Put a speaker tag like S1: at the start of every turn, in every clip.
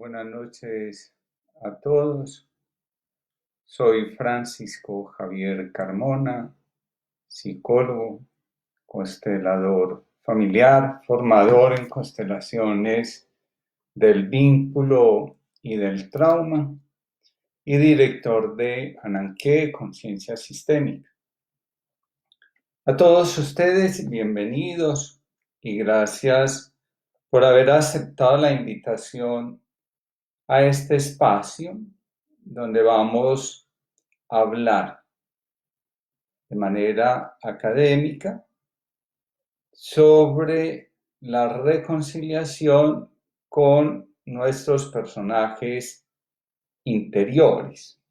S1: Buenas noches a todos. Soy Francisco Javier Carmona, psicólogo, constelador familiar, formador en constelaciones del vínculo y del trauma y director de Ananqué Conciencia Sistémica. A todos ustedes, bienvenidos y gracias por haber aceptado la invitación a este espacio donde vamos a hablar de manera académica sobre la reconciliación con nuestros personajes interiores.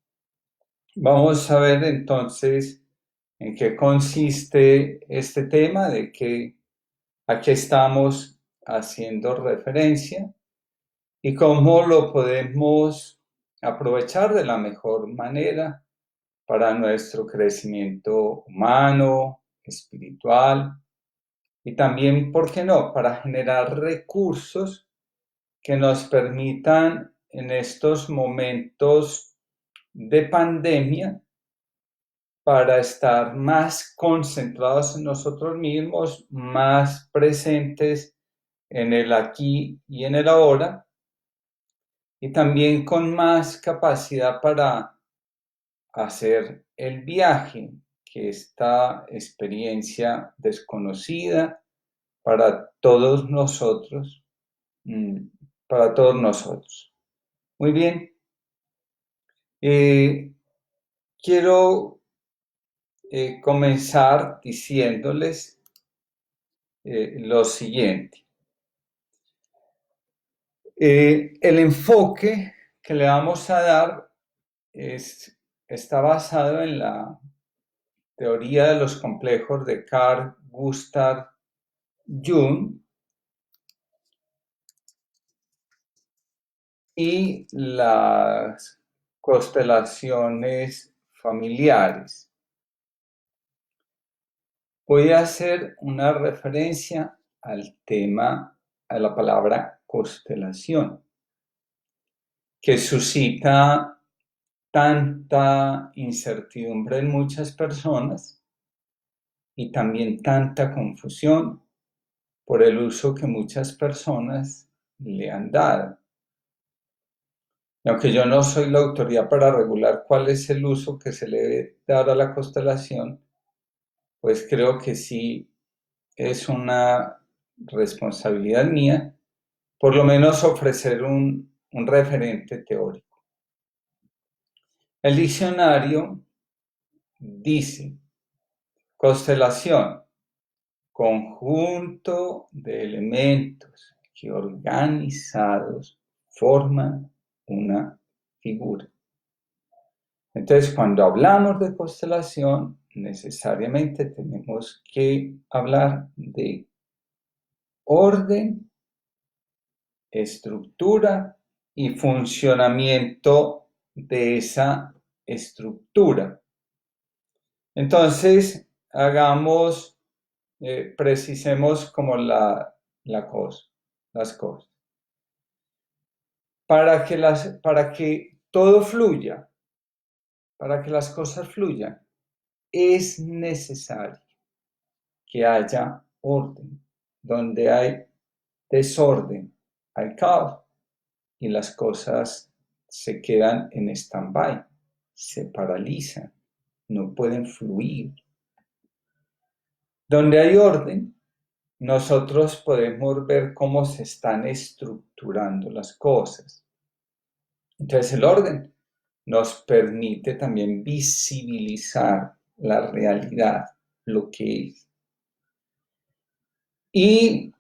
S1: Vamos a ver entonces en qué consiste este tema, de que a qué estamos haciendo referencia y cómo lo podemos aprovechar de la mejor manera para nuestro crecimiento humano, espiritual y también, ¿por qué no?, para generar recursos que nos permitan en estos momentos de pandemia para estar más concentrados en nosotros mismos, más presentes en el aquí y en el ahora, y también con más capacidad para hacer el viaje, que esta experiencia desconocida para todos nosotros, para todos nosotros. Muy bien. Quiero comenzar diciéndoles lo siguiente. El enfoque que le vamos a dar está basado en la teoría de los complejos de Carl Gustav Jung y las constelaciones familiares. Voy a hacer una referencia al tema, a la palabra constelación, que suscita tanta incertidumbre en muchas personas y también tanta confusión por el uso que muchas personas le han dado. Y aunque yo no soy la autoridad para regular cuál es el uso que se le debe dar a la constelación, pues creo que sí es una responsabilidad mía, por lo menos ofrecer un referente teórico. El diccionario dice: constelación, conjunto de elementos que organizados forman una figura. Entonces, cuando hablamos de constelación, necesariamente tenemos que hablar de orden, estructura y funcionamiento de esa estructura. Entonces, precisemos como las cosas. Para que todo fluya, para que las cosas fluyan, es necesario que haya orden. Donde hay desorden, hay caos y las cosas se quedan en stand-by, se paralizan, no pueden fluir. Donde hay orden, nosotros podemos ver cómo se están estructurando las cosas. Entonces el orden nos permite también visibilizar la realidad, lo que es. Y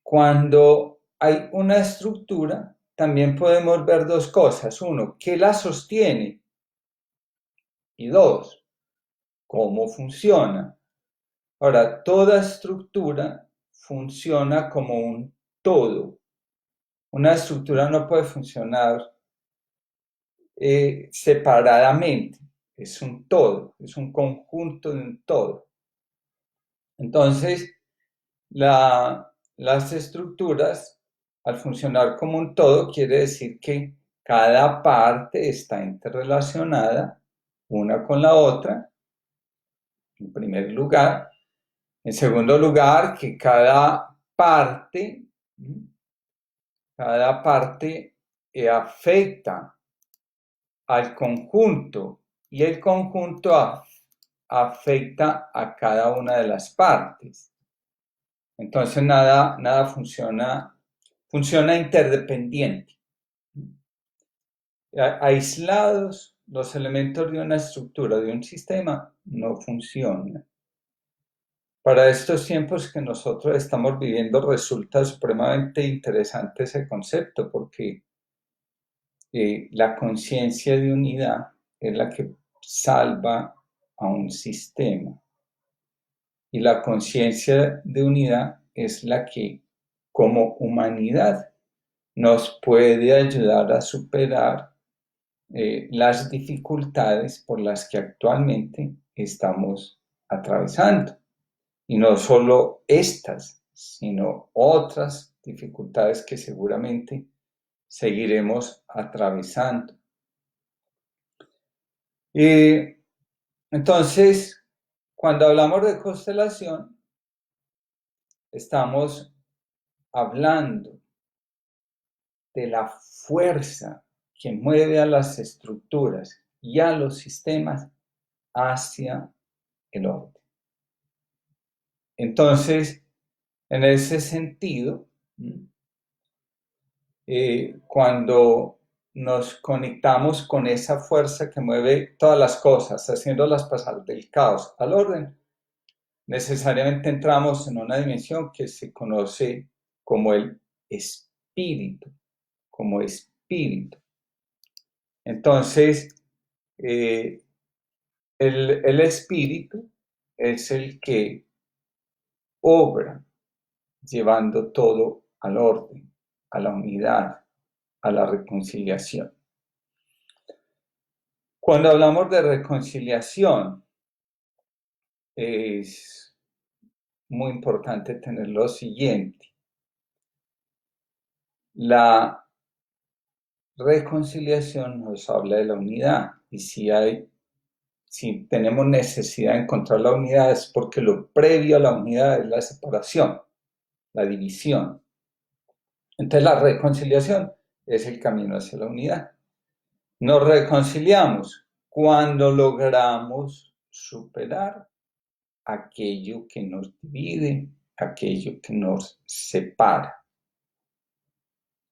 S1: cuando hay una estructura, también podemos ver dos cosas. Uno, ¿qué la sostiene? Y dos, ¿cómo funciona? Ahora, toda estructura funciona como un todo. Una estructura no puede funcionar separadamente. Es un todo, es un conjunto de un todo. Entonces, las estructuras al funcionar como un todo, quiere decir que cada parte está interrelacionada una con la otra, en primer lugar. En segundo lugar, que cada parte afecta al conjunto y el conjunto afecta a cada una de las partes. Entonces nada funciona interdependiente. Aislados, los elementos de una estructura, de un sistema, no funcionan. Para estos tiempos que nosotros estamos viviendo resulta supremamente interesante ese concepto, porque la conciencia de unidad es la que salva a un sistema. Y la conciencia de unidad es la que, como humanidad, nos puede ayudar a superar las dificultades por las que actualmente estamos atravesando. Y no solo estas, sino otras dificultades que seguramente seguiremos atravesando. Entonces, cuando hablamos de constelación, estamos hablando de la fuerza que mueve a las estructuras y a los sistemas hacia el orden. Entonces, en ese sentido, cuando nos conectamos con esa fuerza que mueve todas las cosas, haciéndolas pasar del caos al orden, necesariamente entramos en una dimensión que se conoce como el espíritu, como espíritu. Entonces, el espíritu es el que obra llevando todo al orden, a la unidad, a la reconciliación. Cuando hablamos de reconciliación, es muy importante tener lo siguiente. La reconciliación nos habla de la unidad, y si tenemos necesidad de encontrar la unidad es porque lo previo a la unidad es la separación, la división. Entonces la reconciliación es el camino hacia la unidad. Nos reconciliamos cuando logramos superar aquello que nos divide, aquello que nos separa.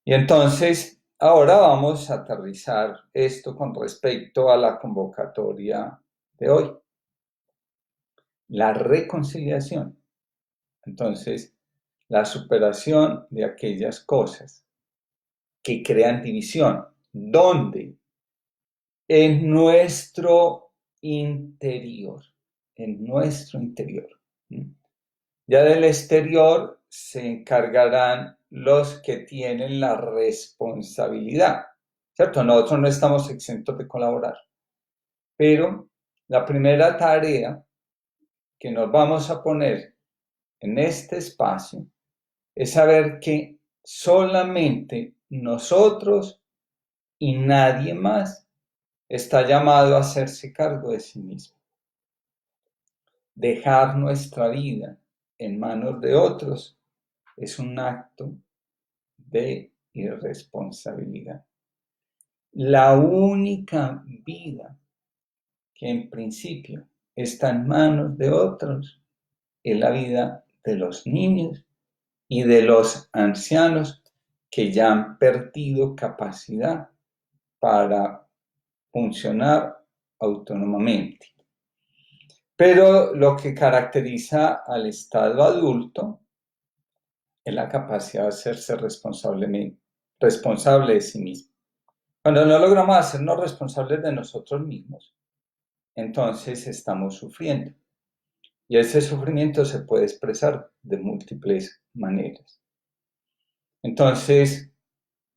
S1: Y entonces, ahora vamos a aterrizar esto con respecto a la convocatoria de hoy. La reconciliación. Entonces, la superación de aquellas cosas que crean división. ¿Dónde? En nuestro interior. En nuestro interior. Ya del exterior se encargarán los que tienen la responsabilidad, ¿cierto? Nosotros no estamos exentos de colaborar, pero la primera tarea que nos vamos a poner en este espacio es saber que solamente nosotros y nadie más está llamado a hacerse cargo de sí mismo. Dejar nuestra vida en manos de otros es un acto de irresponsabilidad. La única vida que en principio está en manos de otros es la vida de los niños y de los ancianos que ya han perdido capacidad para funcionar autónomamente. Pero lo que caracteriza al estado adulto es la capacidad de hacerse responsable de sí mismo. Cuando no logramos hacernos responsables de nosotros mismos, entonces estamos sufriendo. Y ese sufrimiento se puede expresar de múltiples maneras. Entonces,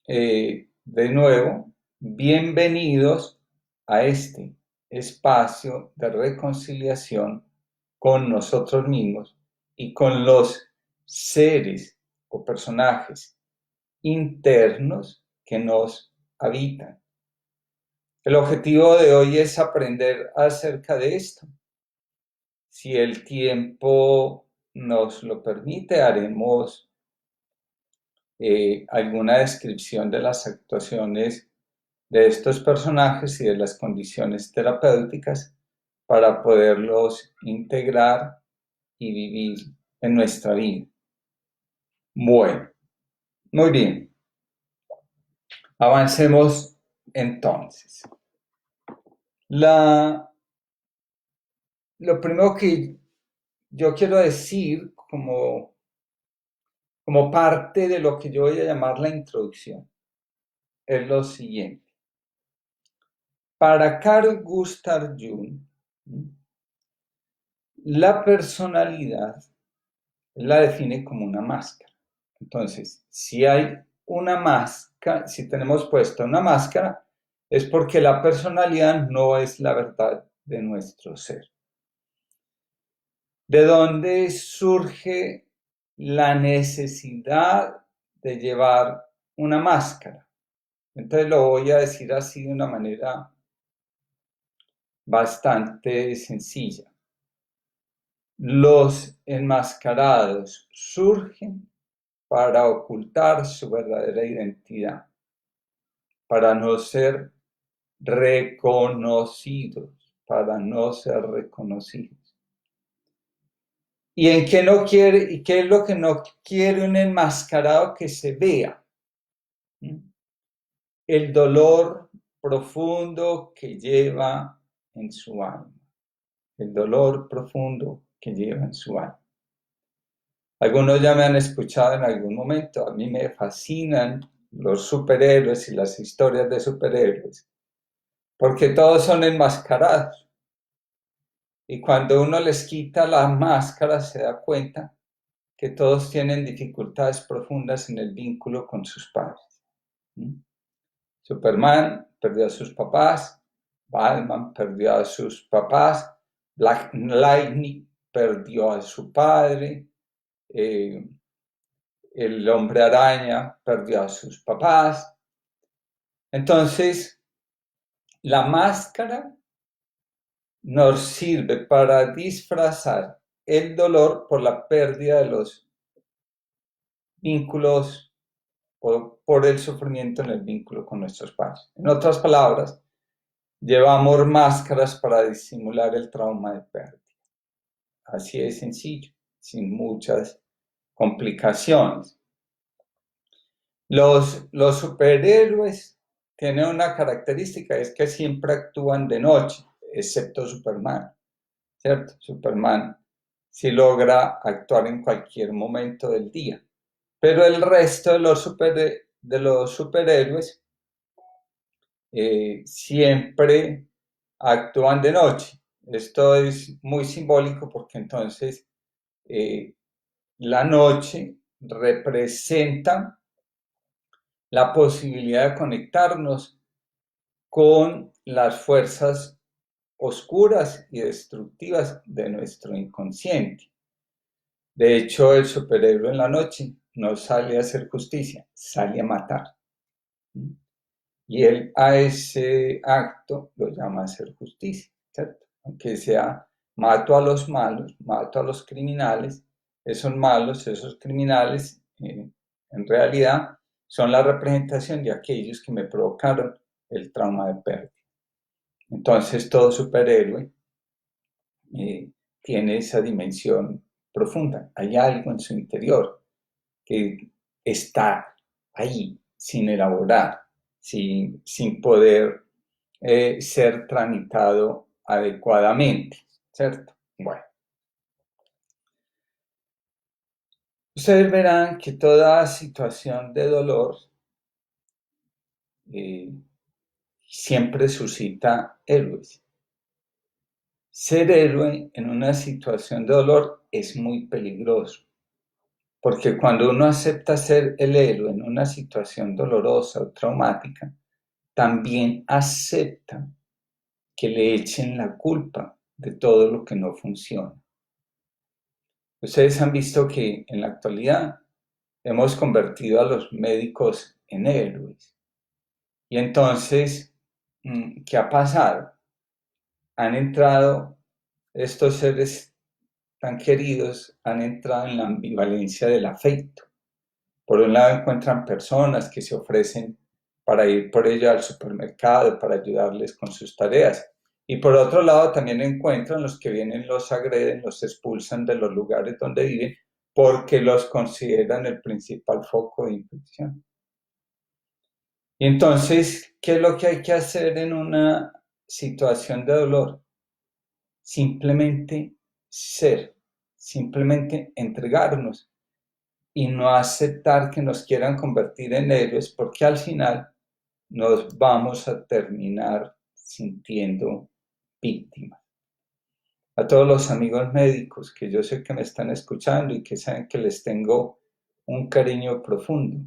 S1: de nuevo, bienvenidos a este espacio de reconciliación con nosotros mismos y con los seres o personajes internos que nos habitan. El objetivo de hoy es aprender acerca de esto. Si el tiempo nos lo permite, haremos alguna descripción de las actuaciones de estos personajes y de las condiciones terapéuticas para poderlos integrar y vivir en nuestra vida. Bueno, muy bien. Avancemos entonces. Lo primero que yo quiero decir como parte de lo que yo voy a llamar la introducción es lo siguiente. Para Carl Gustav Jung, la personalidad la define como una máscara. Entonces, si hay una máscara, si tenemos puesta una máscara, es porque la personalidad no es la verdad de nuestro ser. ¿De dónde surge la necesidad de llevar una máscara? Entonces lo voy a decir así de una manera bastante sencilla. Los enmascarados surgen para ocultar su verdadera identidad, para no ser reconocidos, para no ser reconocidos. ¿Y en qué no quiere, y qué es lo que no quiere un enmascarado? Que se vea el dolor profundo que lleva en su alma, el dolor profundo que lleva en su alma. Algunos ya me han escuchado en algún momento, a mí me fascinan los superhéroes y las historias de superhéroes, porque todos son enmascarados. Y cuando uno les quita la máscara se da cuenta que todos tienen dificultades profundas en el vínculo con sus padres. Superman perdió a sus papás, Batman perdió a sus papás, Black Lightning perdió a su padre, el hombre araña perdió a sus papás. Entonces, la máscara nos sirve para disfrazar el dolor por la pérdida de los vínculos o por el sufrimiento en el vínculo con nuestros padres. En otras palabras, llevamos máscaras para disimular el trauma de pérdida. Así de sencillo, sin muchas complicaciones. Los superhéroes tienen una característica, es que siempre actúan de noche, excepto Superman, ¿cierto? Superman sí logra actuar en cualquier momento del día, pero el resto de los superhéroes siempre actúan de noche. Esto es muy simbólico porque entonces la noche representa la posibilidad de conectarnos con las fuerzas oscuras y destructivas de nuestro inconsciente. De hecho, el superhéroe en la noche no sale a hacer justicia, sale a matar. Y él a ese acto lo llama hacer justicia, ¿cierto? Aunque sea mato a los malos, mato a los criminales, esos malos, esos criminales, en realidad son la representación de aquellos que me provocaron el trauma de pérdida. Entonces todo superhéroe tiene esa dimensión profunda. Hay algo en su interior que está ahí sin elaborar, sin poder ser tramitado adecuadamente, ¿cierto? Bueno. Ustedes verán que toda situación de dolor siempre suscita héroes. Ser héroe en una situación de dolor es muy peligroso, porque cuando uno acepta ser el héroe en una situación dolorosa o traumática, también acepta que le echen la culpa de todo lo que no funciona. Ustedes han visto que en la actualidad hemos convertido a los médicos en héroes. Y entonces, ¿qué ha pasado? Han entrado estos seres tan queridos, han entrado en la ambivalencia del afecto. Por un lado encuentran personas que se ofrecen para ir por ello al supermercado, para ayudarles con sus tareas. Y por otro lado también encuentran los que vienen, los agreden, los expulsan de los lugares donde viven porque los consideran el principal foco de infección. Y entonces, ¿qué es lo que hay que hacer en una situación de dolor? Simplemente ser, simplemente entregarnos y no aceptar que nos quieran convertir en héroes, porque al final nos vamos a terminar sintiendo víctimas. A todos los amigos médicos que yo sé que me están escuchando y que saben que les tengo un cariño profundo,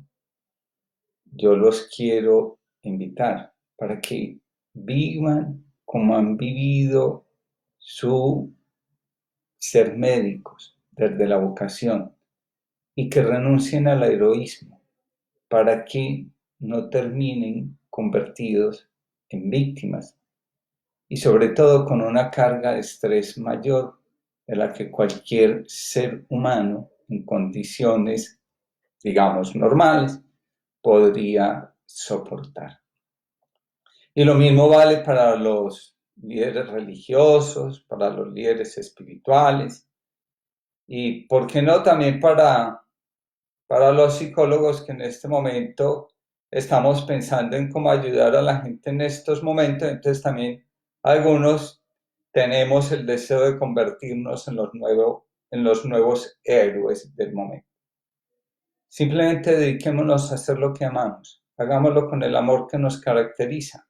S1: yo los quiero invitar para que vivan como han vivido su ser médicos desde la vocación y que renuncien al heroísmo para que no terminen convertidos en víctimas y sobre todo con una carga de estrés mayor de la que cualquier ser humano en condiciones, digamos, normales podría soportar. Y lo mismo vale para los líderes religiosos, para los líderes espirituales y, ¿por qué no?, también para los psicólogos que en este momento estamos pensando en cómo ayudar a la gente en estos momentos. Entonces también algunos tenemos el deseo de convertirnos en los nuevos héroes del momento. Simplemente dediquémonos a hacer lo que amamos, hagámoslo con el amor que nos caracteriza,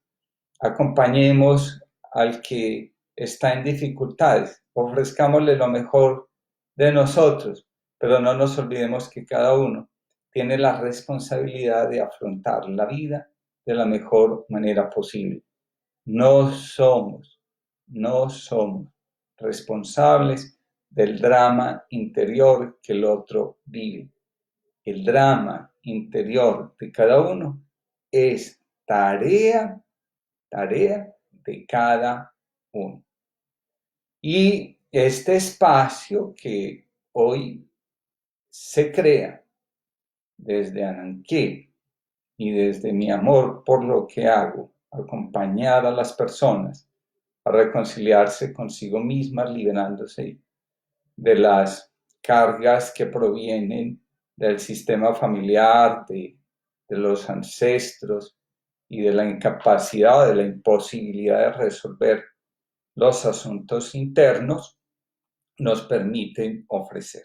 S1: acompañemos al que está en dificultades, ofrezcámosle lo mejor de nosotros, pero no nos olvidemos que cada uno tiene la responsabilidad de afrontar la vida de la mejor manera posible. No somos responsables del drama interior que el otro vive. El drama interior de cada uno es tarea de cada uno. Y este espacio que hoy se crea desde Ananqué y desde mi amor por lo que hago, acompañar a las personas a reconciliarse consigo mismas, liberándose de las cargas que provienen del sistema familiar, de los ancestros y de la incapacidad, de la imposibilidad de resolver los asuntos internos, nos permiten ofrecer.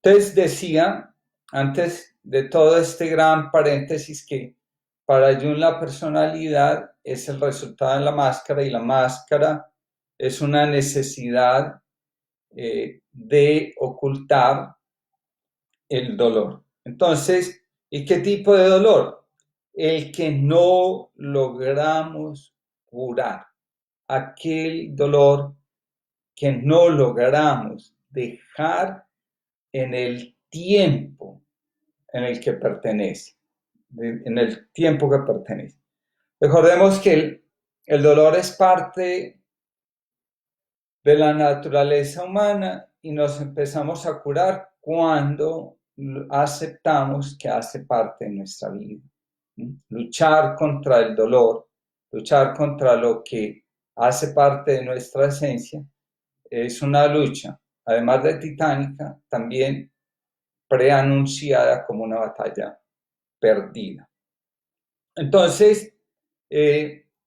S1: Entonces decía, antes de todo este gran paréntesis, que para Jung la personalidad es el resultado de la máscara y la máscara es una necesidad de ocultar el dolor. Entonces, ¿y qué tipo de dolor? El que no logramos curar, aquel dolor que no logramos dejar en el tiempo en el que pertenece, en el tiempo que pertenece. Recordemos que el dolor es parte de la naturaleza humana y nos empezamos a curar cuando aceptamos que hace parte de nuestra vida. Luchar contra el dolor, luchar contra lo que hace parte de nuestra esencia, es una lucha, además de titánica, también preanunciada como una batalla perdida. Entonces,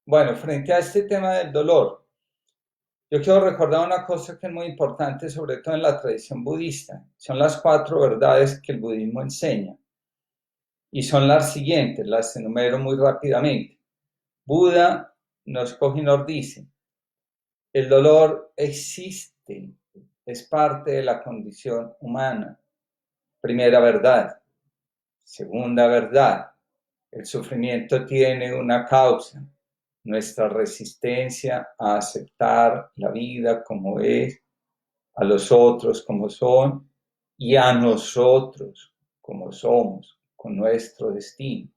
S1: bueno, frente a este tema del dolor, yo quiero recordar una cosa que es muy importante, sobre todo en la tradición budista. Son las 4 verdades que el budismo enseña. Y son las siguientes, las enumero muy rápidamente. Buda nos coge y nos dice, el dolor existe, es parte de la condición humana. Primera verdad. Segunda verdad, el sufrimiento tiene una causa, nuestra resistencia a aceptar la vida como es, a los otros como son y a nosotros como somos, con nuestro destino.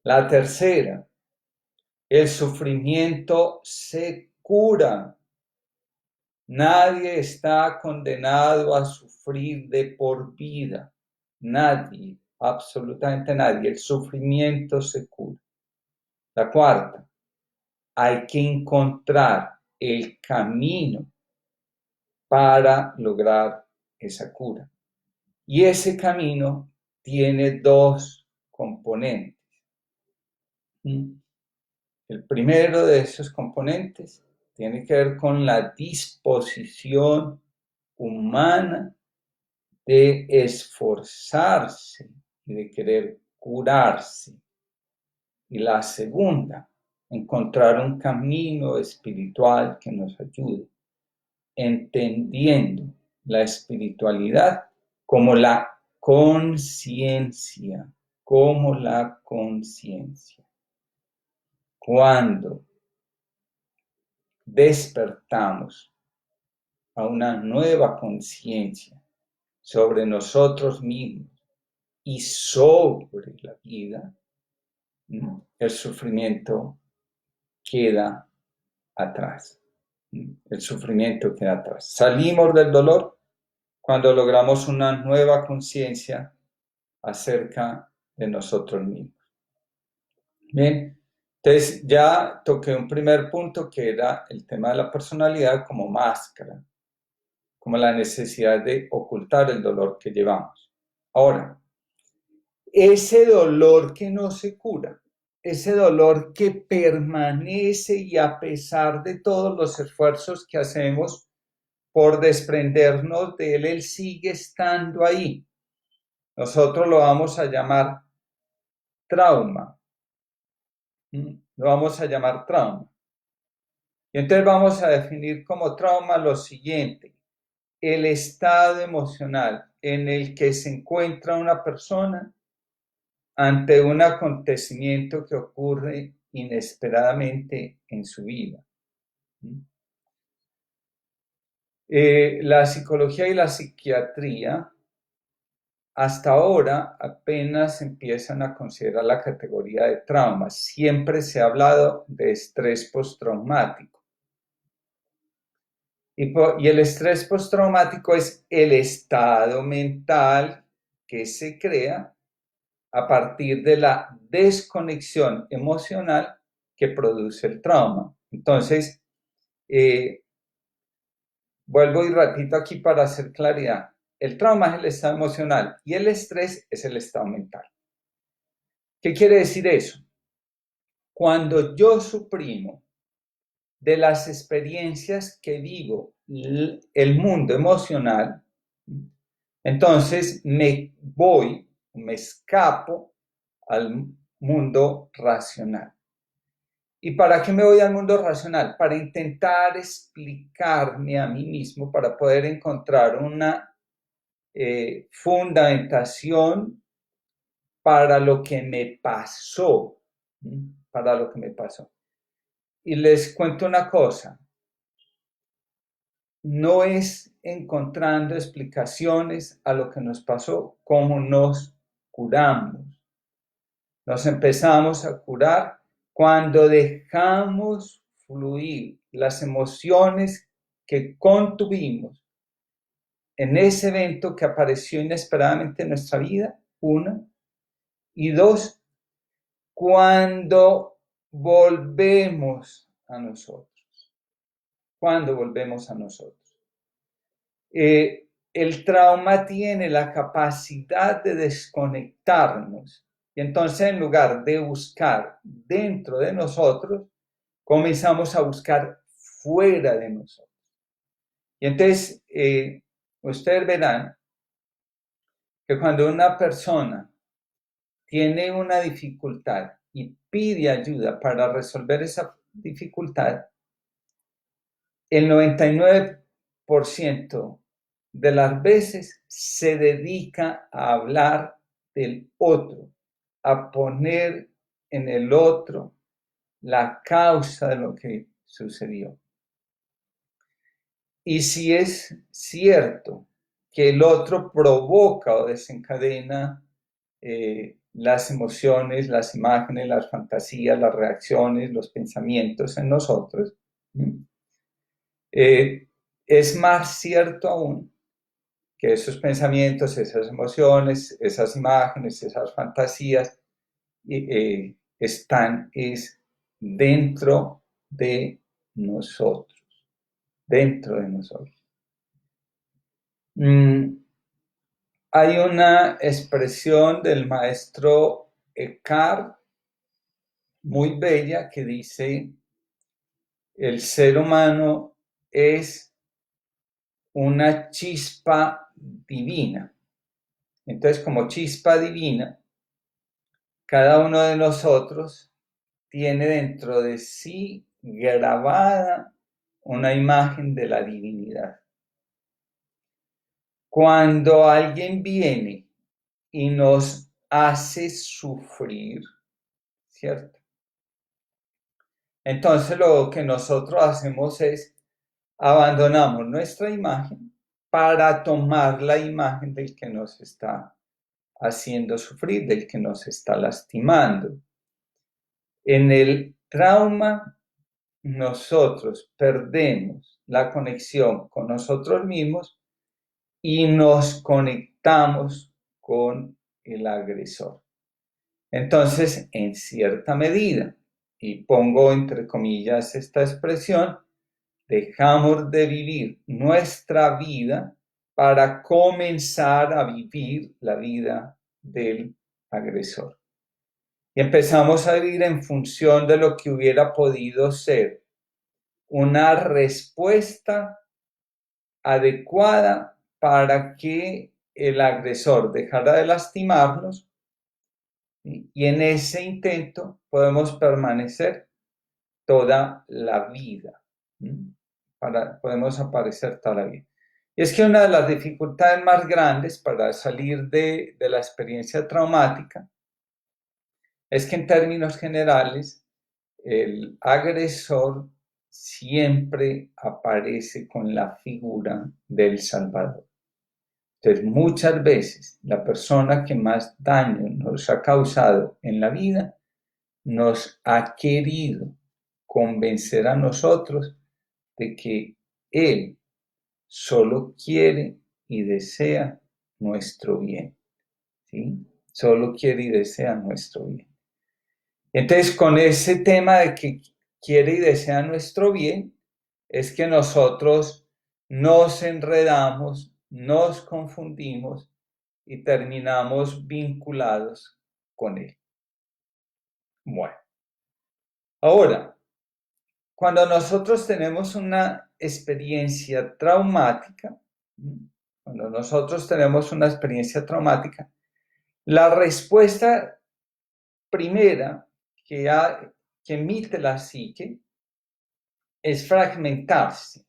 S1: La tercera, el sufrimiento se cura. Nadie está condenado a sufrir de por vida. Nadie, absolutamente nadie. El sufrimiento se cura. La cuarta, hay que encontrar el camino para lograr esa cura. Y ese camino tiene dos componentes. El primero de esos componentes tiene que ver con la disposición humana de esforzarse y de querer curarse. Y la segunda, encontrar un camino espiritual que nos ayude, entendiendo la espiritualidad como la conciencia, Cuando despertamos a una nueva conciencia sobre nosotros mismos y sobre la vida, el sufrimiento queda atrás. El sufrimiento queda atrás. Salimos del dolor cuando logramos una nueva conciencia acerca de nosotros mismos. Bien, entonces ya toqué un primer punto que era el tema de la personalidad como máscara, como la necesidad de ocultar el dolor que llevamos. Ahora, ese dolor que no se cura, ese dolor que permanece y a pesar de todos los esfuerzos que hacemos por desprendernos de él sigue estando ahí. Nosotros lo vamos a llamar trauma. Lo vamos a llamar trauma. Y entonces vamos a definir como trauma lo siguiente: el estado emocional en el que se encuentra una persona ante un acontecimiento que ocurre inesperadamente en su vida. La psicología y la psiquiatría hasta ahora apenas empiezan a considerar la categoría de trauma. Siempre se ha hablado de estrés postraumático. Y el estrés postraumático es el estado mental que se crea a partir de la desconexión emocional que produce el trauma. Entonces, vuelvo y repito aquí para hacer claridad. El trauma es el estado emocional y el estrés es el estado mental. ¿Qué quiere decir eso? Cuando yo suprimo de las experiencias que vivo el mundo emocional, entonces me escapo al mundo racional. ¿Y para qué me voy al mundo racional? Para intentar explicarme a mí mismo, para poder encontrar una fundamentación para lo que me pasó, Y les cuento una cosa, no es encontrando explicaciones a lo que nos pasó como nos curamos. Nos empezamos a curar cuando dejamos fluir las emociones que contuvimos en ese evento que apareció inesperadamente en nuestra vida, una, y dos, cuando volvemos a nosotros. El trauma tiene la capacidad de desconectarnos y entonces en lugar de buscar dentro de nosotros, comenzamos a buscar fuera de nosotros. Y entonces ustedes verán que cuando una persona tiene una dificultad y pide ayuda para resolver esa dificultad, el 99% de las veces se dedica a hablar del otro, a poner en el otro la causa de lo que sucedió. Y si es cierto que el otro provoca o desencadena las emociones, las imágenes, las fantasías, las reacciones, los pensamientos en nosotros. Es más cierto aún que esos pensamientos, esas emociones, esas imágenes, esas fantasías están dentro de nosotros, dentro de nosotros. Hay una expresión del maestro Eckhart muy bella que dice: el ser humano es una chispa divina. Entonces, como chispa divina, cada uno de nosotros tiene dentro de sí grabada una imagen de la divinidad. Cuando alguien viene y nos hace sufrir, ¿cierto? Entonces lo que nosotros hacemos es abandonamos nuestra imagen para tomar la imagen del que nos está haciendo sufrir, del que nos está lastimando. En el trauma, nosotros perdemos la conexión con nosotros mismos y nos conectamos con el agresor. Entonces, en cierta medida, y pongo entre comillas esta expresión, dejamos de vivir nuestra vida para comenzar a vivir la vida del agresor. Y empezamos a vivir en función de lo que hubiera podido ser una respuesta adecuada para que el agresor dejara de lastimarnos, y en ese intento podemos permanecer toda la vida. Podemos aparecer toda la vida. Y es que una de las dificultades más grandes para salir de la experiencia traumática es que en términos generales el agresor siempre aparece con la figura del Salvador. Entonces, muchas veces la persona que más daño nos ha causado en la vida nos ha querido convencer a nosotros de que Él solo quiere y desea nuestro bien, ¿sí? Solo quiere y desea nuestro bien. Entonces, con ese tema de que quiere y desea nuestro bien, es que nosotros nos enredamos, nos confundimos y terminamos vinculados con Él. Bueno, ahora, cuando nosotros tenemos una experiencia traumática, la respuesta primera que emite la psique es fragmentarse.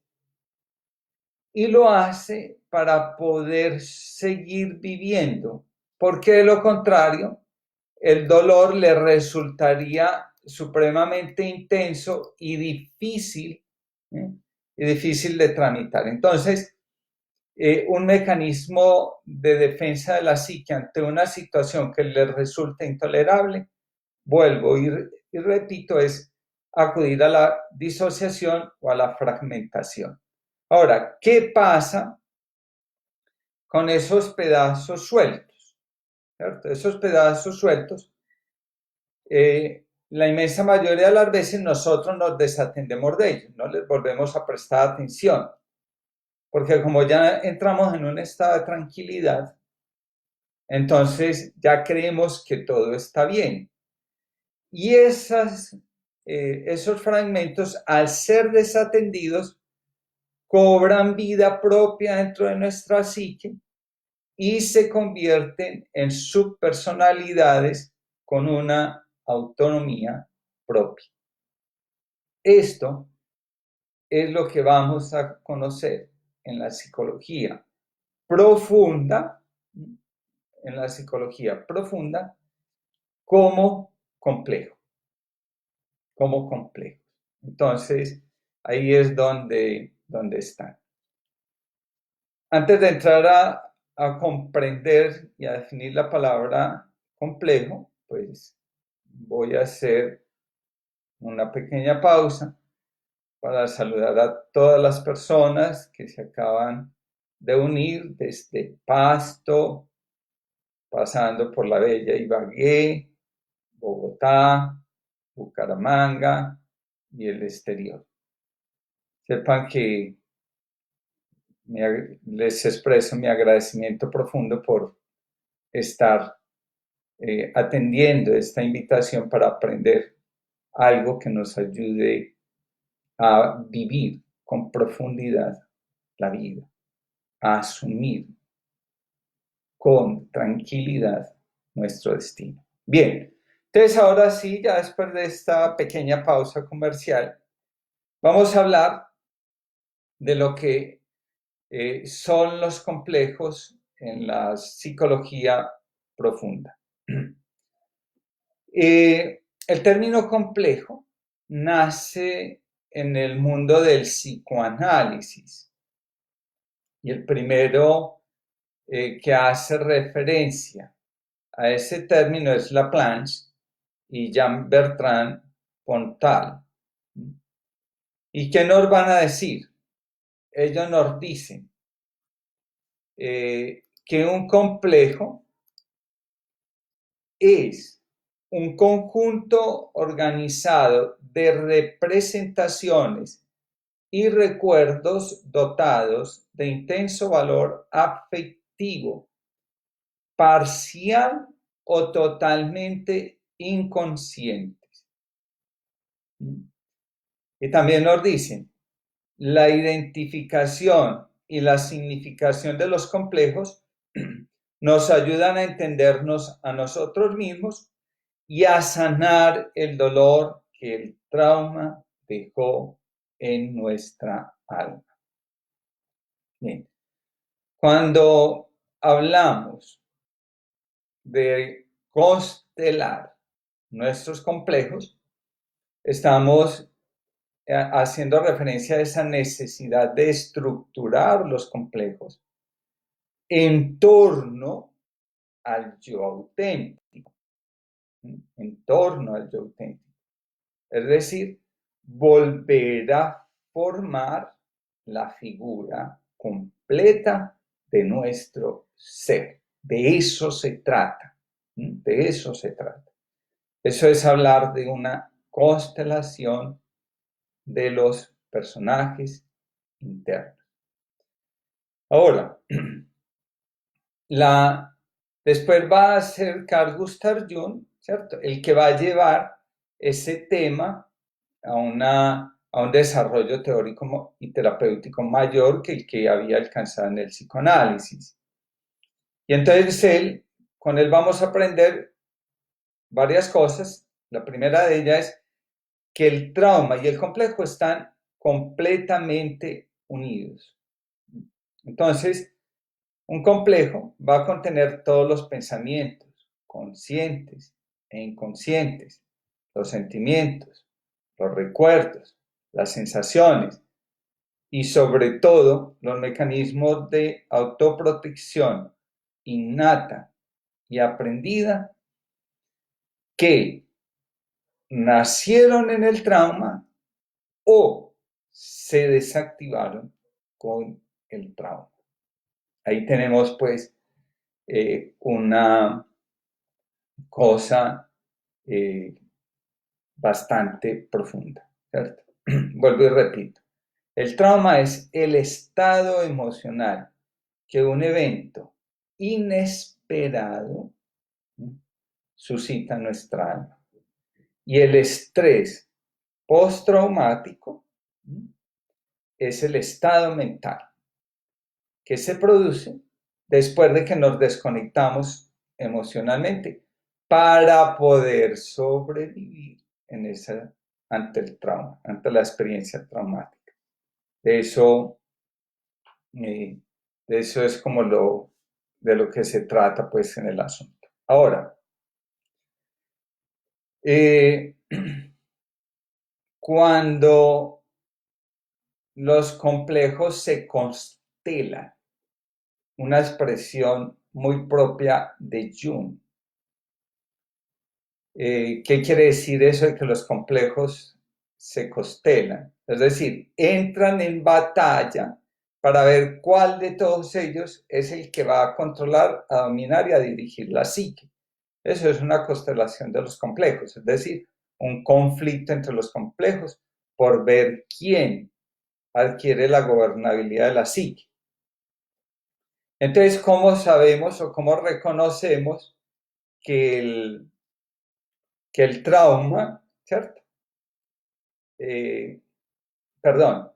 S1: Y lo hace para poder seguir viviendo, porque de lo contrario, el dolor le resultaría supremamente intenso y difícil de tramitar. Entonces, un mecanismo de defensa de la psique ante una situación que le resulta intolerable, vuelvo y repito, es acudir a la disociación o a la fragmentación. Ahora, ¿qué pasa con esos pedazos sueltos? ¿Cierto? Esos pedazos sueltos, la inmensa mayoría de las veces nosotros nos desatendemos de ellos, no les volvemos a prestar atención, porque como ya entramos en un estado de tranquilidad, entonces ya creemos que todo está bien. Y esos fragmentos, al ser desatendidos, cobran vida propia dentro de nuestra psique y se convierten en subpersonalidades con una autonomía propia. Esto es lo que vamos a conocer en la psicología profunda, como complejo. Entonces, ahí es donde están. Antes de entrar a comprender y a definir la palabra complejo, pues voy a hacer una pequeña pausa para saludar a todas las personas que se acaban de unir desde Pasto, pasando por la bella Ibagué, Bogotá, Bucaramanga y el exterior. Sepan que les expreso mi agradecimiento profundo por estar atendiendo esta invitación para aprender algo que nos ayude a vivir con profundidad la vida, a asumir con tranquilidad nuestro destino. Bien, entonces ahora sí, ya después de esta pequeña pausa comercial, vamos a hablar de lo que son los complejos en la psicología profunda. El término complejo nace en el mundo del psicoanálisis y el primero que hace referencia a ese término es Laplanche y Jean-Bertrand Pontal. ¿Y qué nos van a decir? Ellos nos dicen que un complejo es un conjunto organizado de representaciones y recuerdos dotados de intenso valor afectivo, parcial o totalmente inconscientes. Y también nos dicen, la identificación y la significación de los complejos nos ayudan a entendernos a nosotros mismos y a sanar el dolor que el trauma dejó en nuestra alma. Bien. Cuando hablamos de constelar nuestros complejos, estamos haciendo referencia a esa necesidad de estructurar los complejos en torno al yo auténtico, en torno al yo auténtico. Es decir, volver a formar la figura completa de nuestro ser. De eso se trata. De eso se trata. Eso es hablar de una constelación de los personajes internos. Ahora, después va a ser Carl Gustav Jung, ¿cierto? El que va a llevar ese tema a un desarrollo teórico y terapéutico mayor que el que había alcanzado en el psicoanálisis. Y entonces con él vamos a aprender varias cosas. La primera de ellas es que el trauma y el complejo están completamente unidos. Entonces, un complejo va a contener todos los pensamientos conscientes e inconscientes, los sentimientos, los recuerdos, las sensaciones y sobre todo los mecanismos de autoprotección innata y aprendida que nacieron en el trauma o se desactivaron con el trauma. Ahí tenemos pues una cosa bastante profunda, ¿cierto? Vuelvo y repito. El trauma es el estado emocional que un evento inesperado suscita en nuestra alma. Y el estrés postraumático es el estado mental que se produce después de que nos desconectamos emocionalmente para poder sobrevivir ante el trauma, ante la experiencia traumática. Eso es como de lo que se trata pues en el asunto. Ahora, cuando los complejos se constelan, una expresión muy propia de Jung. ¿Qué quiere decir eso de que los complejos se constelan? Es decir, entran en batalla para ver cuál de todos ellos es el que va a controlar, a dominar y a dirigir la psique. Eso es una constelación de los complejos, es decir, un conflicto entre los complejos por ver quién adquiere la gobernabilidad de la psique. Entonces, ¿cómo sabemos o cómo reconocemos que el trauma, ¿cierto?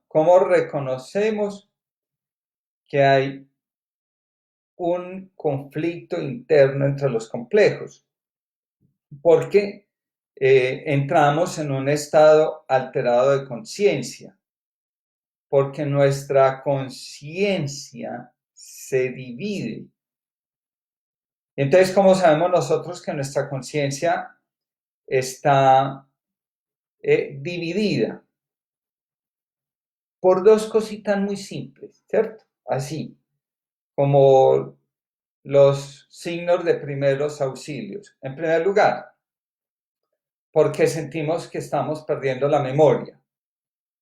S1: ¿Cómo reconocemos que hay un conflicto interno entre los complejos? Porque entramos en un estado alterado de conciencia, porque nuestra conciencia se divide. Entonces, ¿cómo sabemos nosotros que nuestra conciencia está dividida? Por dos cositas muy simples, ¿cierto? Así, como los signos de primeros auxilios. En primer lugar, porque sentimos que estamos perdiendo la memoria.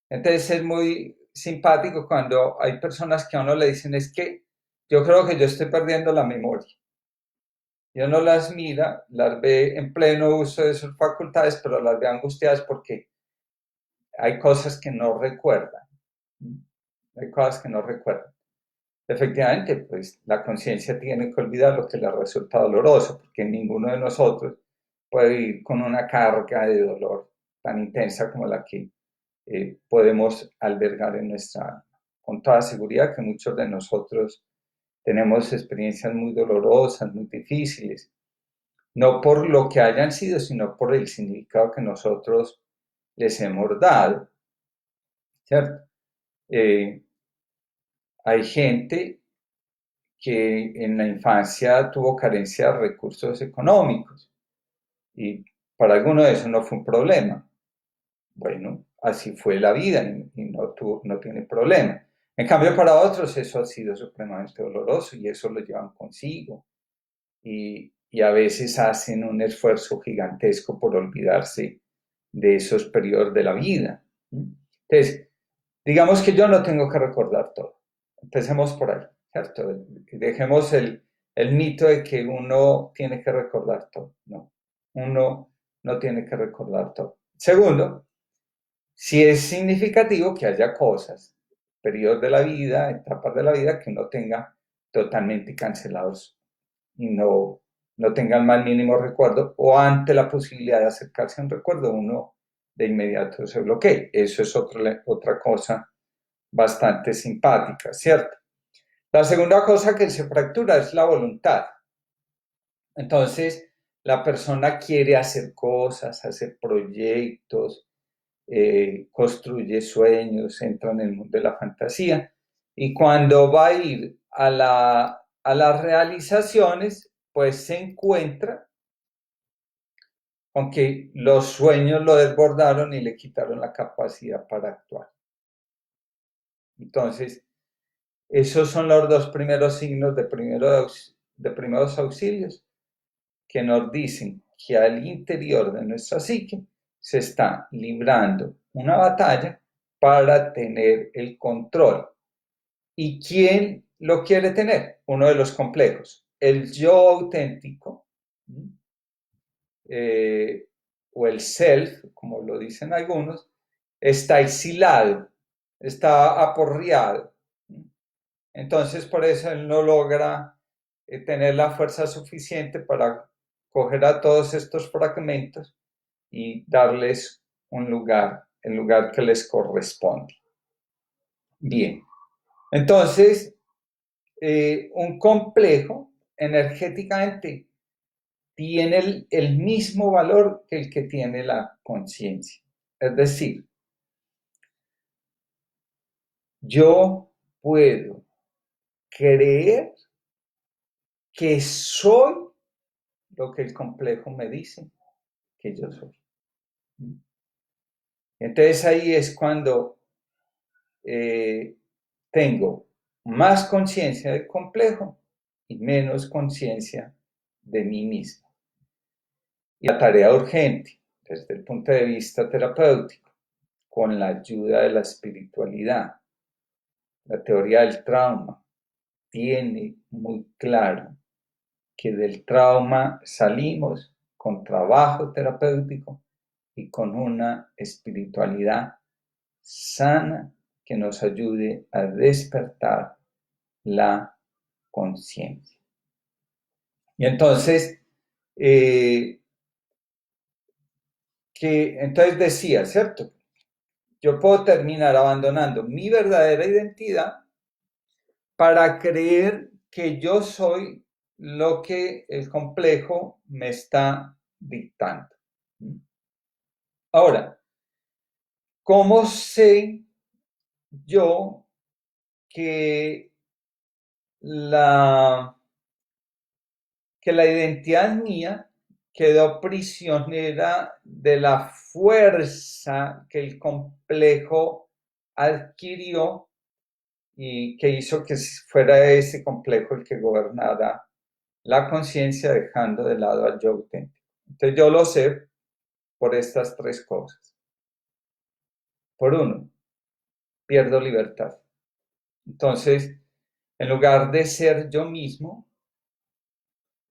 S1: Entonces es muy simpático cuando hay personas que a uno le dicen es que yo creo que yo estoy perdiendo la memoria. Y uno las mira, las ve en pleno uso de sus facultades, pero las ve angustiadas porque hay cosas que no recuerdan. Hay cosas que no recuerdan. Efectivamente, pues la conciencia tiene que olvidar lo que le resulta doloroso, porque ninguno de nosotros puede ir con una carga de dolor tan intensa como la que podemos albergar en nuestra alma. Con toda seguridad que muchos de nosotros tenemos experiencias muy dolorosas, muy difíciles, no por lo que hayan sido, sino por el significado que nosotros les hemos dado, ¿cierto? Hay gente que en la infancia tuvo carencia de recursos económicos y para algunos eso no fue un problema. Bueno, así fue la vida y no tiene problema. En cambio, para otros eso ha sido supremamente doloroso y eso lo llevan consigo. Y a veces hacen un esfuerzo gigantesco por olvidarse de esos periodos de la vida. Entonces, digamos que yo no tengo que recordar todo. Empecemos por ahí, ¿cierto? Dejemos el mito de que uno tiene que recordar todo. No, uno no tiene que recordar todo. Segundo, si es significativo que haya cosas, periodos de la vida, etapas de la vida que uno tenga totalmente cancelados y no tenga el más mínimo recuerdo o ante la posibilidad de acercarse a un recuerdo, uno de inmediato se bloquea. Eso es otra cosa bastante simpática, ¿cierto? La segunda cosa que se fractura es la voluntad. Entonces, la persona quiere hacer cosas, hacer proyectos, construye sueños, entra en el mundo de la fantasía y cuando va a ir a las realizaciones, pues se encuentra con que los sueños lo desbordaron y le quitaron la capacidad para actuar. Entonces, esos son los dos primeros signos de primeros auxilios que nos dicen que al interior de nuestra psique se está librando una batalla para tener el control. ¿Y quién lo quiere tener? Uno de los complejos. El yo auténtico, o el self, como lo dicen algunos, está exilado, está aporreado. Entonces, por eso él no logra tener la fuerza suficiente para coger a todos estos fragmentos y darles un lugar, el lugar que les corresponde. Bien, entonces, un complejo energéticamente tiene el mismo valor que el que tiene la conciencia. Es decir, yo puedo creer que soy lo que el complejo me dice que yo soy. Entonces ahí es cuando tengo más conciencia del complejo y menos conciencia de mí mismo. Y la tarea urgente, desde el punto de vista terapéutico, con la ayuda de la espiritualidad, la teoría del trauma, tiene muy claro que del trauma salimos con trabajo terapéutico y con una espiritualidad sana que nos ayude a despertar la conciencia. Y entonces, entonces decía, ¿cierto? Yo puedo terminar abandonando mi verdadera identidad para creer que yo soy lo que el complejo me está dictando. Ahora, ¿cómo sé yo que la identidad mía quedó prisionera de la fuerza que el complejo adquirió y que hizo que fuera ese complejo el que gobernara la conciencia, dejando de lado al yo auténtico? Entonces yo lo sé por estas tres cosas. Por uno, pierdo libertad. Entonces, en lugar de ser yo mismo,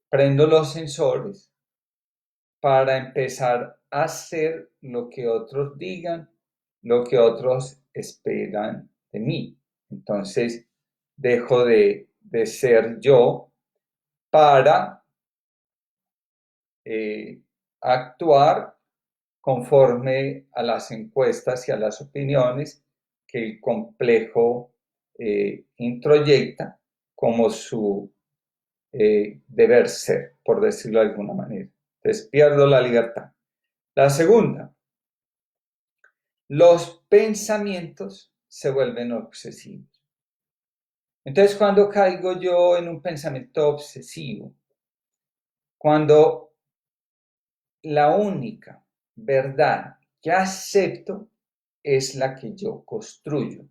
S1: prendo los sensores para empezar a hacer lo que otros digan, lo que otros esperan de mí. Entonces, dejo de ser yo para actuar conforme a las encuestas y a las opiniones que el complejo introyecta como su deber ser, por decirlo de alguna manera. Entonces pierdo la libertad. La segunda, los pensamientos se vuelven obsesivos. Entonces, cuando caigo yo en un pensamiento obsesivo, cuando la única verdad que acepto es la que yo construyo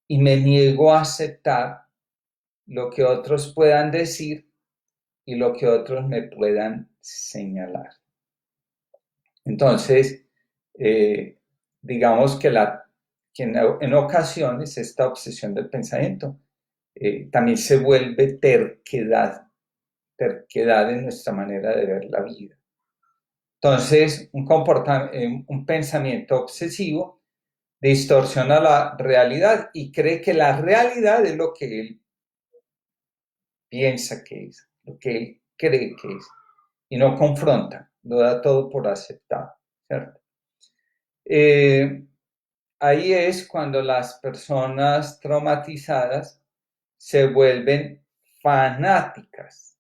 S1: y me niego a aceptar lo que otros puedan decir y lo que otros me puedan señalar. Entonces, digamos que en ocasiones esta obsesión del pensamiento también se vuelve terquedad en nuestra manera de ver la vida. Entonces, un pensamiento obsesivo distorsiona la realidad y cree que la realidad es lo que él piensa que es, lo que él cree que es, y no confronta, lo da todo por aceptado, ¿cierto? Ahí es cuando las personas traumatizadas se vuelven fanáticas,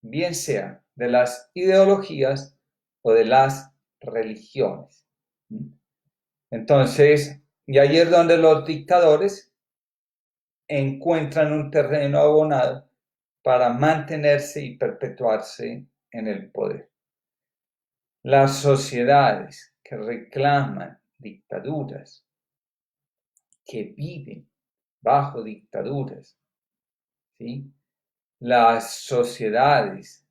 S1: bien sea de las ideologías o de las religiones. Entonces, y ahí es donde los dictadores encuentran un terreno abonado para mantenerse y perpetuarse en el poder. Las sociedades que reclaman dictaduras, que viven bajo dictaduras, ¿sí? Las sociedades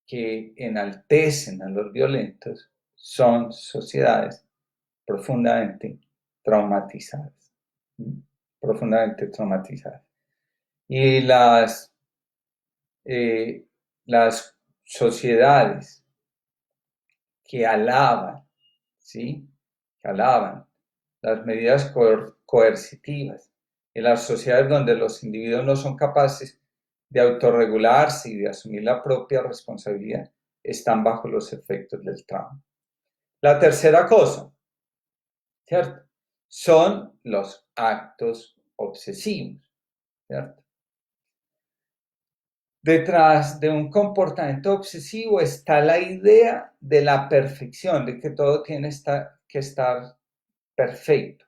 S1: que enaltecen a los violentos son sociedades profundamente traumatizadas, ¿sí? Profundamente traumatizadas. Y las sociedades que alaban, ¿sí? Que alaban las medidas coercitivas, en las sociedades donde los individuos no son capaces de autorregularse y de asumir la propia responsabilidad, están bajo los efectos del trauma. La tercera cosa, ¿cierto? Son los actos obsesivos, ¿cierto? Detrás de un comportamiento obsesivo está la idea de la perfección, de que todo tiene que estar perfecto,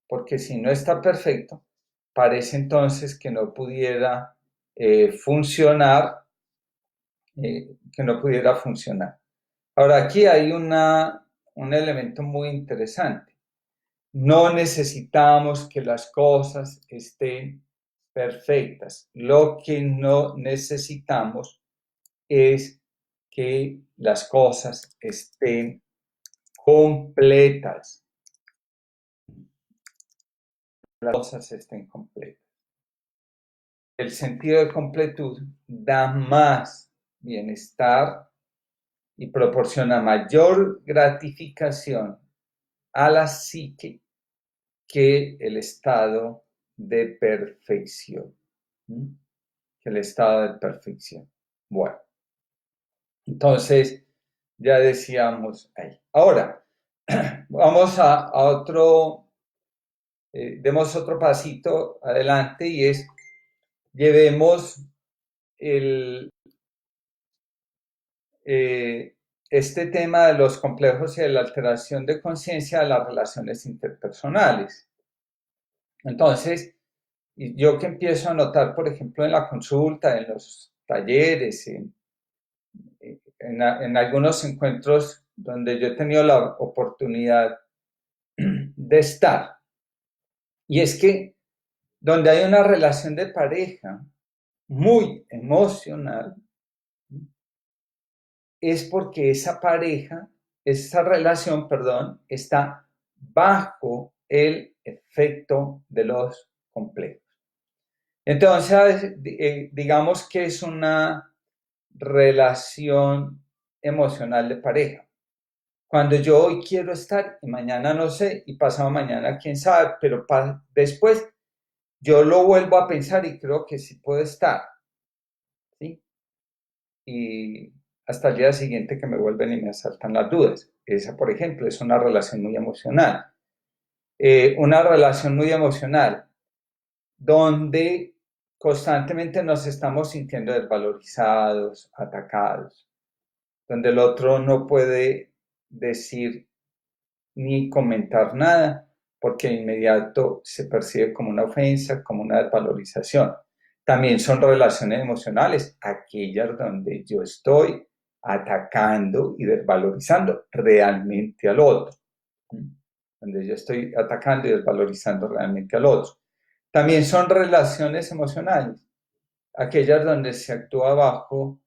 S1: porque si no está perfecto, parece entonces que no pudiera funcionar, Ahora, aquí hay un elemento muy interesante, No necesitamos que las cosas estén perfectas. Lo que no necesitamos es que las cosas estén completas. Las cosas estén completas. El sentido de completud da más bienestar y proporciona mayor gratificación a la psique que el estado de perfección. Que el estado de perfección. Bueno, entonces ya decíamos ahí. Ahora, vamos a otro, demos otro pasito adelante y es, llevemos este tema de los complejos y de la alteración de conciencia a las relaciones interpersonales. Entonces, yo que empiezo a notar, por ejemplo, en la consulta, en los talleres, en algunos encuentros donde yo he tenido la oportunidad de estar, y es que donde hay una relación de pareja muy emocional, es porque esa relación, perdón, está bajo el efecto de los complejos. Entonces, digamos que es una relación emocional de pareja. Cuando yo hoy quiero estar y mañana no sé y pasado mañana quién sabe, pero después yo lo vuelvo a pensar y creo que sí puedo estar, ¿sí? Y hasta el día siguiente que me vuelven y me asaltan las dudas. Esa, por ejemplo, es una relación muy emocional. Una relación muy emocional donde constantemente nos estamos sintiendo desvalorizados, atacados, donde el otro no puede decir ni comentar nada, porque de inmediato se percibe como una ofensa, como una desvalorización. También son relaciones emocionales, aquellas donde yo estoy atacando y desvalorizando realmente al otro, donde yo estoy atacando y desvalorizando realmente al otro. También son relaciones emocionales, aquellas donde se actúa bajo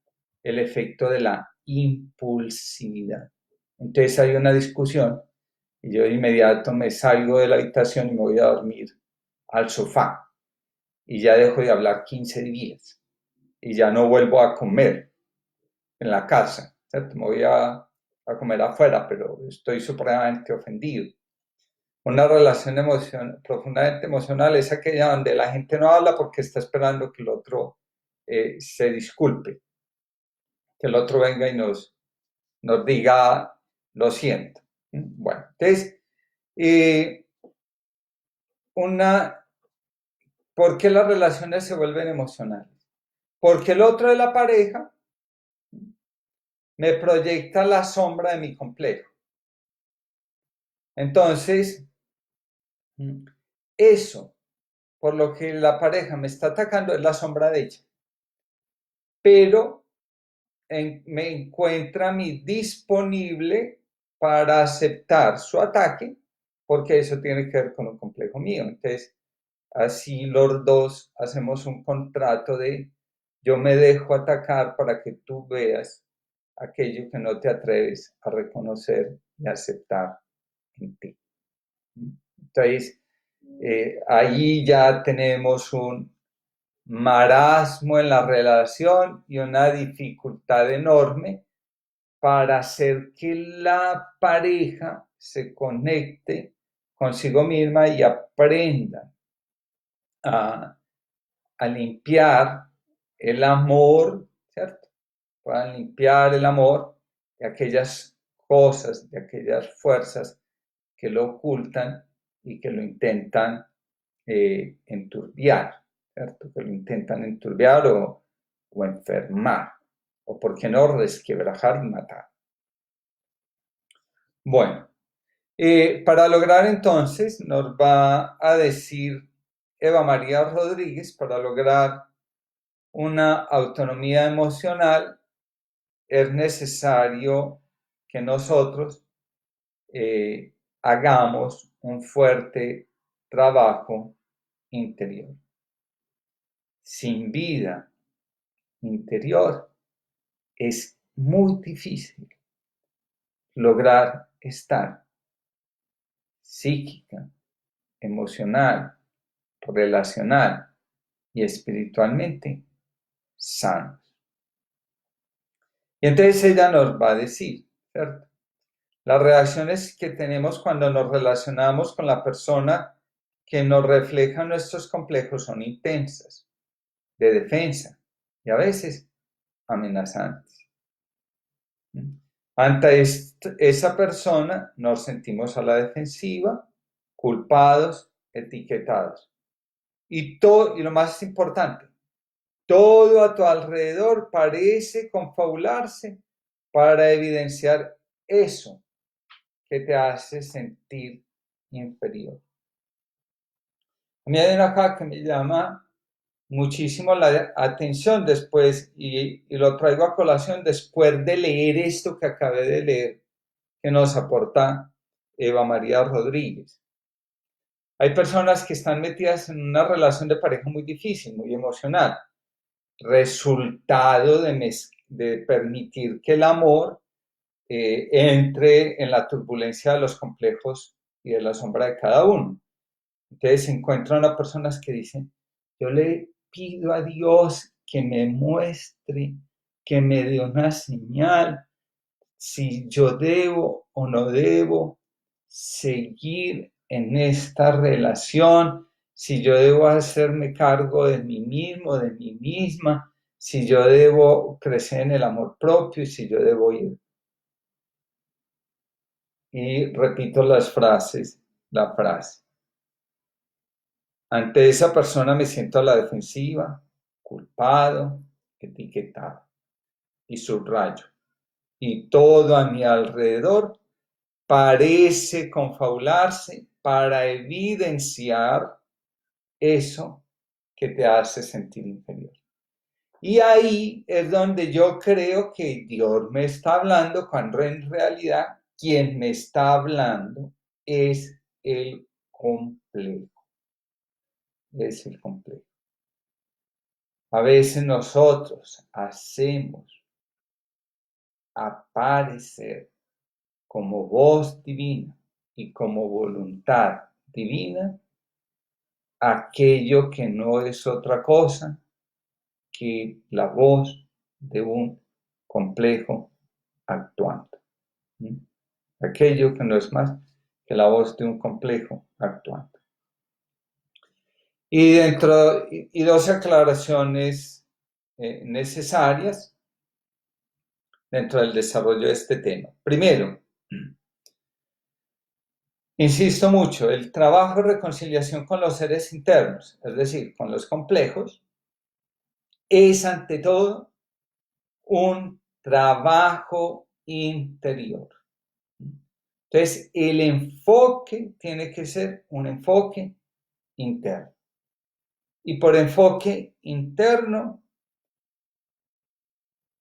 S1: el efecto de la impulsividad. Entonces hay una discusión y yo de inmediato me salgo de la habitación y me voy a dormir al sofá y ya dejo de hablar 15 días y ya no vuelvo a comer en la casa, ¿cierto? Me voy a comer afuera, pero estoy supremamente ofendido. Una relación profundamente emocional es aquella donde la gente no habla porque está esperando que el otro se disculpe, que el otro venga y nos diga lo siento. Bueno, entonces, ¿por qué las relaciones se vuelven emocionales? Porque el otro de la pareja me proyecta la sombra de mi complejo. Entonces, eso por lo que la pareja me está atacando es la sombra de ella. Pero me encuentra a mí disponible para aceptar su ataque, porque eso tiene que ver con un complejo mío. Entonces, así los dos hacemos un contrato de yo me dejo atacar para que tú veas aquello que no te atreves a reconocer y aceptar en ti. Entonces, ahí ya tenemos un marasmo en la relación y una dificultad enorme para hacer que la pareja se conecte consigo misma y aprenda a limpiar el amor, ¿cierto? Puedan limpiar el amor de aquellas cosas, de aquellas fuerzas que lo ocultan y que lo intentan enturbiar, ¿cierto? Que lo intentan enturbiar o enfermar, o por qué no resquebrajar y matar. Bueno, para lograr entonces, nos va a decir Eva María Rodríguez, para lograr una autonomía emocional es necesario que nosotros hagamos un fuerte trabajo interior. Sin vida interior es muy difícil lograr estar psíquica, emocional, relacional y espiritualmente sanos. Y entonces ella nos va a decir, ¿cierto? Las reacciones que tenemos cuando nos relacionamos con la persona que nos refleja nuestros complejos son intensas, de defensa y a veces amenazantes. Ante esa persona nos sentimos a la defensiva, culpados, etiquetados. Y lo más importante, todo a tu alrededor parece confabularse para evidenciar eso que te hace sentir inferior. A mí hay una cosa que me llama muchísimo la atención después, y lo traigo a colación después de leer esto que acabé de leer, que nos aporta Eva María Rodríguez. Hay personas que están metidas en una relación de pareja muy difícil, muy emocional, resultado de permitir que el amor entre en la turbulencia de los complejos y de la sombra de cada uno. Entonces se encuentran a personas que dicen, yo le pido a Dios que me muestre, que me dé una señal, si yo debo o no debo seguir en esta relación, si yo debo hacerme cargo de mí mismo, de mí misma, si yo debo crecer en el amor propio y si yo debo ir. Y repito la frase. Ante esa persona me siento a la defensiva, culpado, etiquetado. Y subrayo. Y todo a mi alrededor parece confabularse para evidenciar eso que te hace sentir inferior. Y ahí es donde yo creo que Dios me está hablando, cuando en realidad quien me está hablando es el complejo. Es el complejo. A veces nosotros hacemos aparecer como voz divina y como voluntad divina aquello que no es otra cosa que la voz de un complejo actuando. Aquello que no es más que la voz de un complejo actuando. Y dos aclaraciones necesarias dentro del desarrollo de este tema. Primero, insisto mucho, el trabajo de reconciliación con los seres internos, es decir, con los complejos, es ante todo un trabajo interior. Entonces, el enfoque tiene que ser un enfoque interno. Y por enfoque interno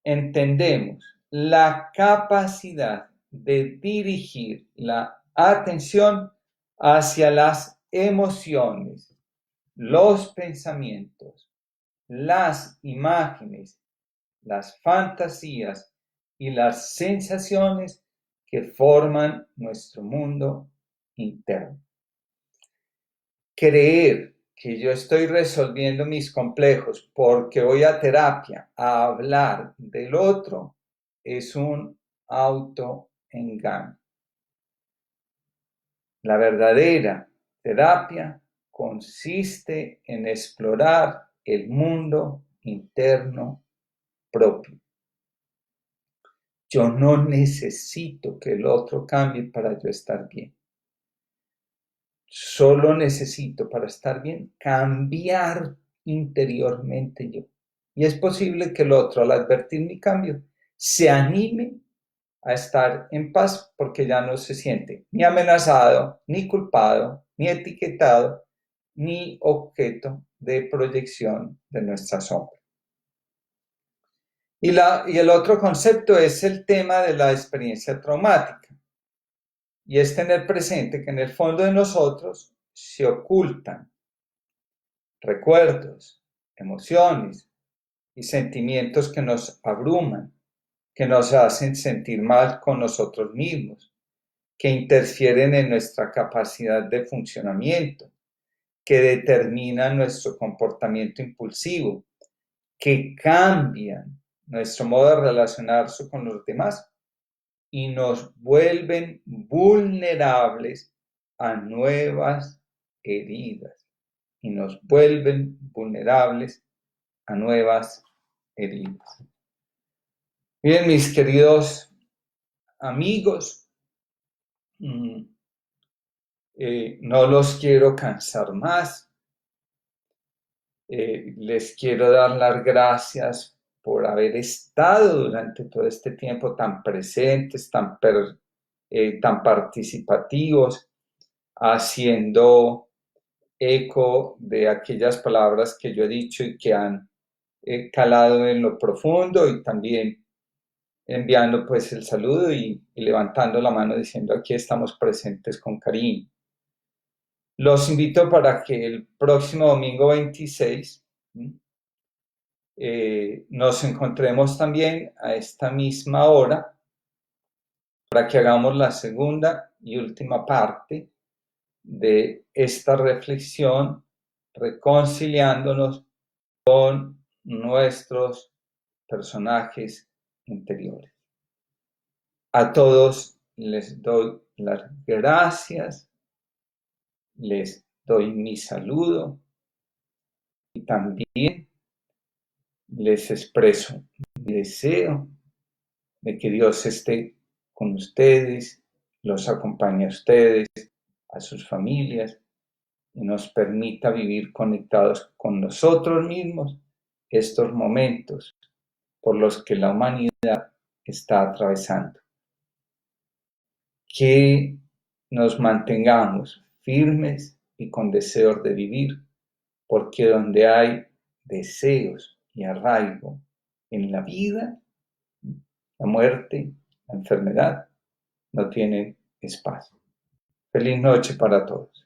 S1: entendemos la capacidad de dirigir la atención hacia las emociones, los pensamientos, las imágenes, las fantasías y las sensaciones que forman nuestro mundo interno. Creer que yo estoy resolviendo mis complejos porque voy a terapia a hablar del otro es un autoengaño. La verdadera terapia consiste en explorar el mundo interno propio. Yo no necesito que el otro cambie para yo estar bien. Solo necesito para estar bien cambiar interiormente yo. Y es posible que el otro, al advertir mi cambio, se anime a estar en paz porque ya no se siente ni amenazado, ni culpado, ni etiquetado, ni objeto de proyección de nuestra sombra. Y el otro concepto es el tema de la experiencia traumática. Y es tener presente que en el fondo de nosotros se ocultan recuerdos, emociones y sentimientos que nos abruman, que nos hacen sentir mal con nosotros mismos, que interfieren en nuestra capacidad de funcionamiento, que determinan nuestro comportamiento impulsivo, que cambian nuestro modo de relacionarse con los demás y nos vuelven vulnerables a nuevas heridas. Y nos vuelven vulnerables a nuevas heridas. Bien, mis queridos amigos, no los quiero cansar más. Les quiero dar las gracias por haber estado durante todo este tiempo tan presentes, tan participativos, haciendo eco de aquellas palabras que yo he dicho y que han calado en lo profundo, y también enviando pues el saludo y levantando la mano diciendo aquí estamos presentes con cariño. Los invito para que el próximo domingo 26 nos encontremos también a esta misma hora para que hagamos la segunda y última parte de esta reflexión, reconciliándonos con nuestros personajes interiores. A todos les doy las gracias, les doy mi saludo y también les expreso mi deseo de que Dios esté con ustedes, los acompañe a ustedes, a sus familias, y nos permita vivir conectados con nosotros mismos estos momentos por los que la humanidad está atravesando. Que nos mantengamos firmes y con deseos de vivir, porque donde hay deseos y arraigo en la vida, la muerte, la enfermedad no tienen espacio. Feliz noche para todos.